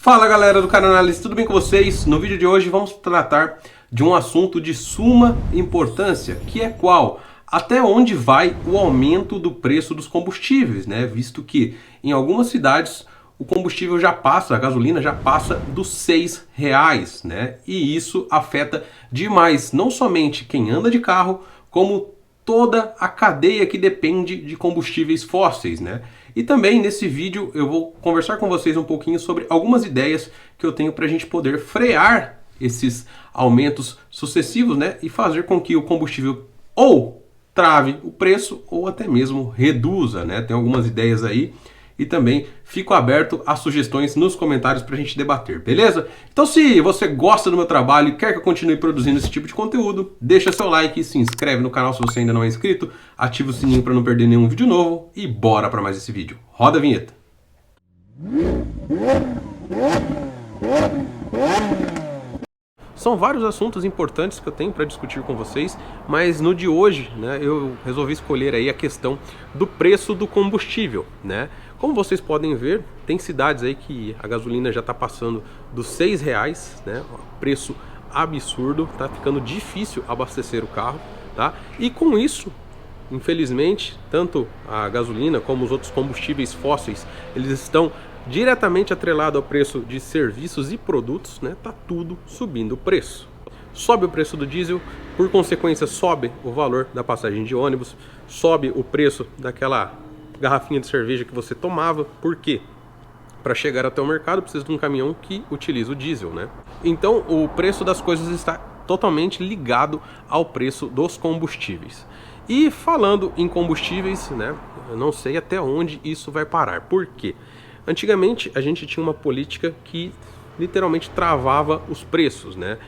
Fala galera do canal Análise, tudo bem com vocês? No vídeo de hoje vamos tratar de um assunto de suma importância, que é qual? Até onde vai o aumento do preço dos combustíveis, né? Visto que em algumas cidades o combustível já passa, a gasolina já passa dos R$6, né? E isso afeta demais, não somente quem anda de carro, como toda a cadeia que depende de combustíveis fósseis, né? E também nesse vídeo eu vou conversar com vocês um pouquinho sobre algumas ideias que eu tenho para a gente poder frear esses aumentos sucessivos, né? E fazer com que o combustível ou trave o preço ou até mesmo reduza, né? Tem algumas ideias aí. E também fico aberto a sugestões nos comentários para a gente debater, beleza? Então se você gosta do meu trabalho e quer que eu continue produzindo esse tipo de conteúdo, deixa seu like, se inscreve no canal se você ainda não é inscrito, ativa o sininho para não perder nenhum vídeo novo e bora para mais esse vídeo. Roda a vinheta! São vários assuntos importantes que eu tenho para discutir com vocês, mas no de hoje, né, eu resolvi escolher aí a questão do preço do combustível, né? Como vocês podem ver, tem cidades aí que a gasolina já está passando dos R$6, né? Preço absurdo, tá ficando difícil abastecer o carro, tá? E com isso, infelizmente, tanto a gasolina como os outros combustíveis fósseis, eles estão diretamente atrelado ao preço de serviços e produtos, né? Tá tudo subindo o preço. Sobe o preço do diesel, por consequência sobe o valor da passagem de ônibus, sobe o preço daquela garrafinha de cerveja que você tomava. Por quê? Para chegar até o mercado precisa de um caminhão que utiliza o diesel, né? Então o preço das coisas está totalmente ligado ao preço dos combustíveis. E falando em combustíveis, né? Eu não sei até onde isso vai parar. Por quê? Antigamente a gente tinha uma política que literalmente travava os preços, né?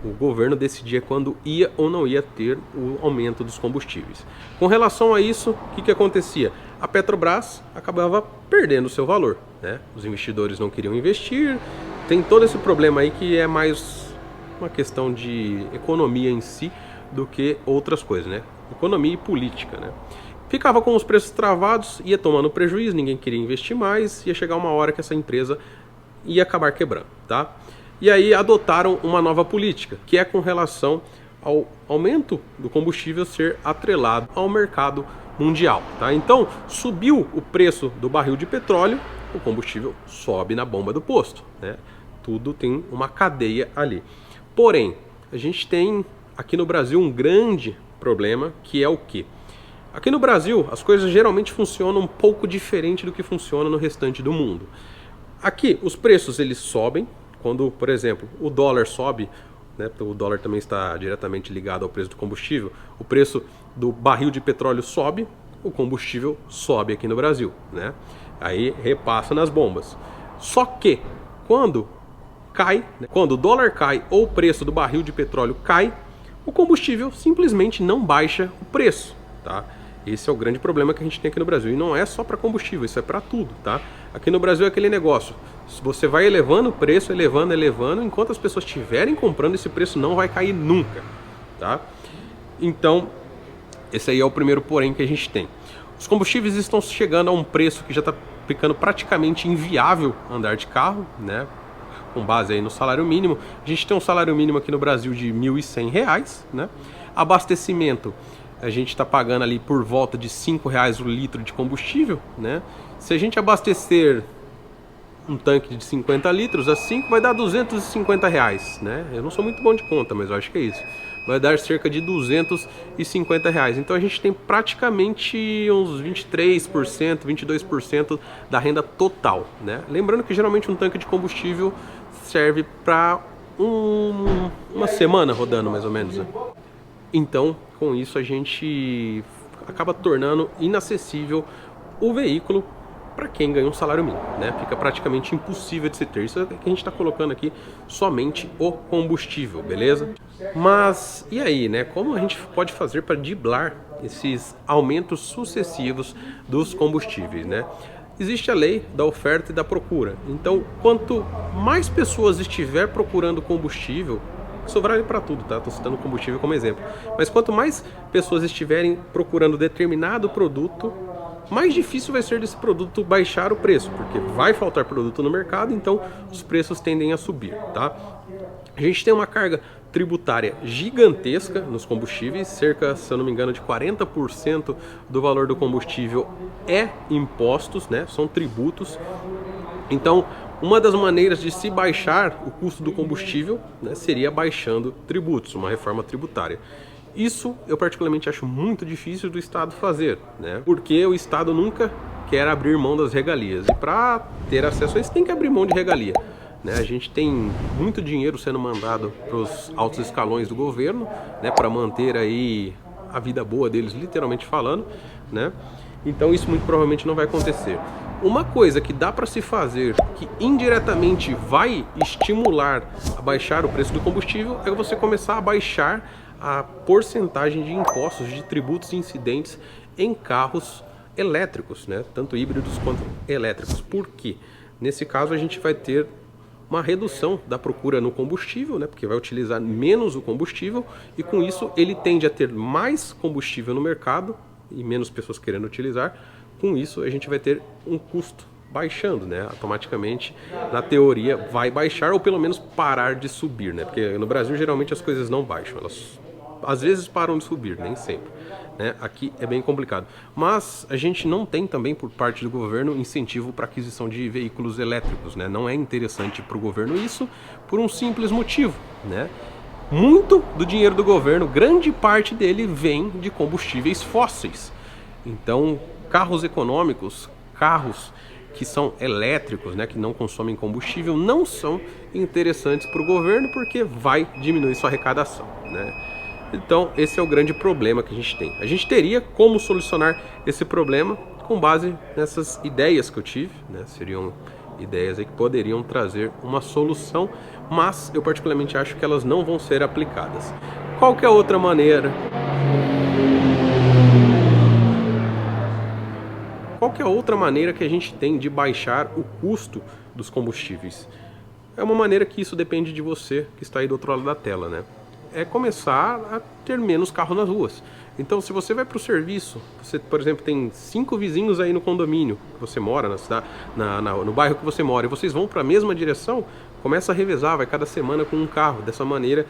O governo decidia quando ia ou não ia ter o aumento dos combustíveis. Com relação a isso, o que acontecia? A Petrobras acabava perdendo o seu valor, né? Os investidores não queriam investir, tem todo esse problema aí que é mais uma questão de economia em si do que outras coisas, né? Economia e política, né? Ficava com os preços travados, ia tomando prejuízo, ninguém queria investir mais, ia chegar uma hora que essa empresa ia acabar quebrando, tá? E aí adotaram uma nova política, que é com relação ao aumento do combustível ser atrelado ao mercado mundial, tá? Então, subiu o preço do barril de petróleo, o combustível sobe na bomba do posto, né? Tudo tem uma cadeia ali. Porém, a gente tem aqui no Brasil um grande problema, que é o quê? Aqui no Brasil, as coisas geralmente funcionam um pouco diferente do que funciona no restante do mundo. Aqui, os preços eles sobem, quando, por exemplo, o dólar sobe, né, o dólar também está diretamente ligado ao preço do combustível, o preço do barril de petróleo sobe, o combustível sobe aqui no Brasil, né? Aí repassa nas bombas. Só que, quando cai, né, quando o dólar cai ou o preço do barril de petróleo cai, o combustível simplesmente não baixa o preço, tá? Esse é o grande problema que a gente tem aqui no Brasil. E não é só para combustível, isso é para tudo, tá? Aqui no Brasil é aquele negócio. Se você vai elevando o preço, elevando, enquanto as pessoas estiverem comprando, esse preço não vai cair nunca, tá? Então, esse aí é o primeiro porém que a gente tem. Os combustíveis estão chegando a um preço que já está ficando praticamente inviável andar de carro, né? Com base aí no salário mínimo. A gente tem um salário mínimo aqui no Brasil de R$1.100, né? Abastecimento, a gente está pagando ali por volta de R$5 o litro de combustível, né? Se a gente abastecer um tanque de 50 litros, a 5 vai dar R$250, né? Eu não sou muito bom de conta, mas eu acho que é isso. Vai dar cerca de R$250. Então a gente tem praticamente uns 23%, 22% da renda total, né? Lembrando que geralmente um tanque de combustível serve para uma semana rodando mais ou menos, né? Então, com isso a gente acaba tornando inacessível o veículo para quem ganha um salário mínimo, né? Fica praticamente impossível de se ter. Isso é que a gente está colocando aqui somente o combustível, beleza? Mas e aí, né? Como a gente pode fazer para driblar esses aumentos sucessivos dos combustíveis, né? Existe a lei da oferta e da procura. Então, quanto mais pessoas estiver procurando combustível, isso vale para tudo, tá? Estou citando combustível como exemplo. Mas quanto mais pessoas estiverem procurando determinado produto, mais difícil vai ser desse produto baixar o preço, porque vai faltar produto no mercado, então os preços tendem a subir, tá? A gente tem uma carga tributária gigantesca nos combustíveis, cerca, se eu não me engano, de 40% do valor do combustível é impostos, né? São tributos. Então, uma das maneiras de se baixar o custo do combustível, né, seria baixando tributos, uma reforma tributária. Isso eu particularmente acho muito difícil do Estado fazer, né? Porque o Estado nunca quer abrir mão das regalias. E para ter acesso a isso tem que abrir mão de regalia, né? A gente tem muito dinheiro sendo mandado para os altos escalões do governo, né, para manter aí a vida boa deles, literalmente falando, né? Então isso muito provavelmente não vai acontecer. Uma coisa que dá para se fazer, que indiretamente vai estimular a baixar o preço do combustível, é você começar a baixar a porcentagem de impostos, de tributos incidentes em carros elétricos, né? Tanto híbridos quanto elétricos. Por quê? Nesse caso a gente vai ter uma redução da procura no combustível, né? Porque vai utilizar menos o combustível e com isso ele tende a ter mais combustível no mercado e menos pessoas querendo utilizar. Com isso a gente vai ter um custo baixando, né? Automaticamente, na teoria, vai baixar ou pelo menos parar de subir, né? Porque no Brasil geralmente as coisas não baixam, elas às vezes param de subir, nem sempre, né? Aqui é bem complicado. Mas a gente não tem também por parte do governo incentivo para aquisição de veículos elétricos, né? Não é interessante para o governo isso por um simples motivo, né? Muito do dinheiro do governo, grande parte dele vem de combustíveis fósseis. Então, carros econômicos, carros que são elétricos, né, que não consomem combustível, não são interessantes para o governo porque vai diminuir sua arrecadação, né? Então, esse é o grande problema que a gente tem. A gente teria como solucionar esse problema com base nessas ideias que eu tive, né? Seriam ideias aí que poderiam trazer uma solução, mas eu particularmente acho que elas não vão ser aplicadas. Qual que é a outra maneira? Qual que é a outra maneira que a gente tem de baixar o custo dos combustíveis? É uma maneira que isso depende de você que está aí do outro lado da tela, né? É começar a ter menos carro nas ruas. Então, se você vai para o serviço, você, por exemplo, tem 5 vizinhos aí no condomínio que você mora, na cidade, no bairro que você mora, e vocês vão para a mesma direção, começa a revezar, vai cada semana com um carro. Dessa maneira,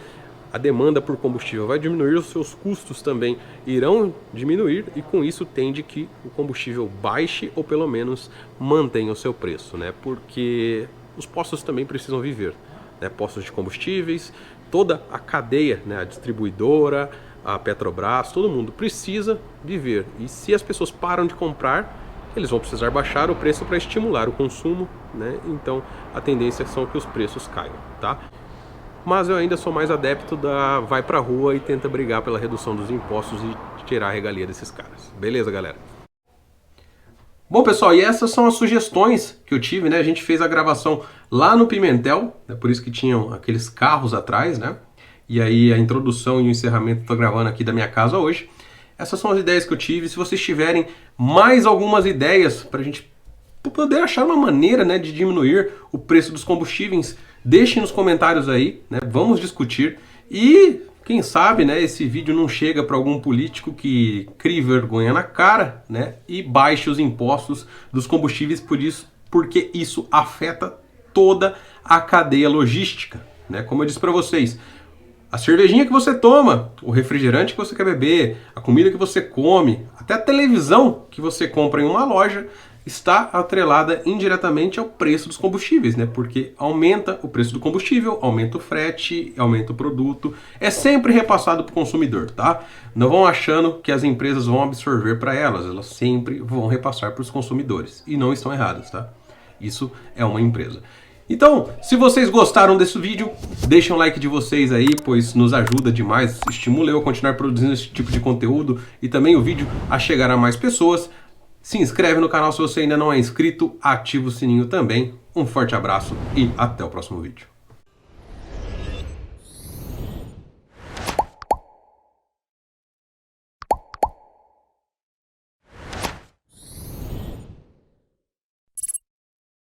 a demanda por combustível vai diminuir, os seus custos também irão diminuir, e com isso tende que o combustível baixe ou pelo menos mantenha o seu preço, né? Porque os postos também precisam viver, né? Postos de combustíveis, toda a cadeia, né? A distribuidora, a Petrobras, todo mundo precisa viver. E se as pessoas param de comprar, eles vão precisar baixar o preço para estimular o consumo, né? Então a tendência são que os preços caiam, tá? Mas eu ainda sou mais adepto da vai pra rua e tenta brigar pela redução dos impostos e tirar a regalia desses caras. Beleza, galera? Bom, pessoal, e essas são as sugestões que eu tive, né? A gente fez a gravação lá no Pimentel, né? Por isso que tinham aqueles carros atrás, né? E aí a introdução e o encerramento eu tô gravando aqui da minha casa hoje. Essas são as ideias que eu tive. Se vocês tiverem mais algumas ideias pra gente poder achar uma maneira, né, de diminuir o preço dos combustíveis, deixem nos comentários aí, né? Vamos discutir. E quem sabe, né, esse vídeo não chega para algum político que crie vergonha na cara, né, e baixe os impostos dos combustíveis por isso, porque isso afeta toda a cadeia logística, né? Como eu disse para vocês, a cervejinha que você toma, o refrigerante que você quer beber, a comida que você come, até a televisão que você compra em uma loja está atrelada indiretamente ao preço dos combustíveis, né? Porque aumenta o preço do combustível, aumenta o frete, aumenta o produto, é sempre repassado para o consumidor, tá? Não vão achando que as empresas vão absorver para elas, elas sempre vão repassar para os consumidores e não estão erradas, tá? Isso é uma empresa. Então, se vocês gostaram desse vídeo, deixem um like de vocês aí, pois nos ajuda demais, estimula eu a continuar produzindo esse tipo de conteúdo e também o vídeo a chegar a mais pessoas. Se inscreve no canal se você ainda não é inscrito, ativa o sininho também. Um forte abraço e até o próximo vídeo.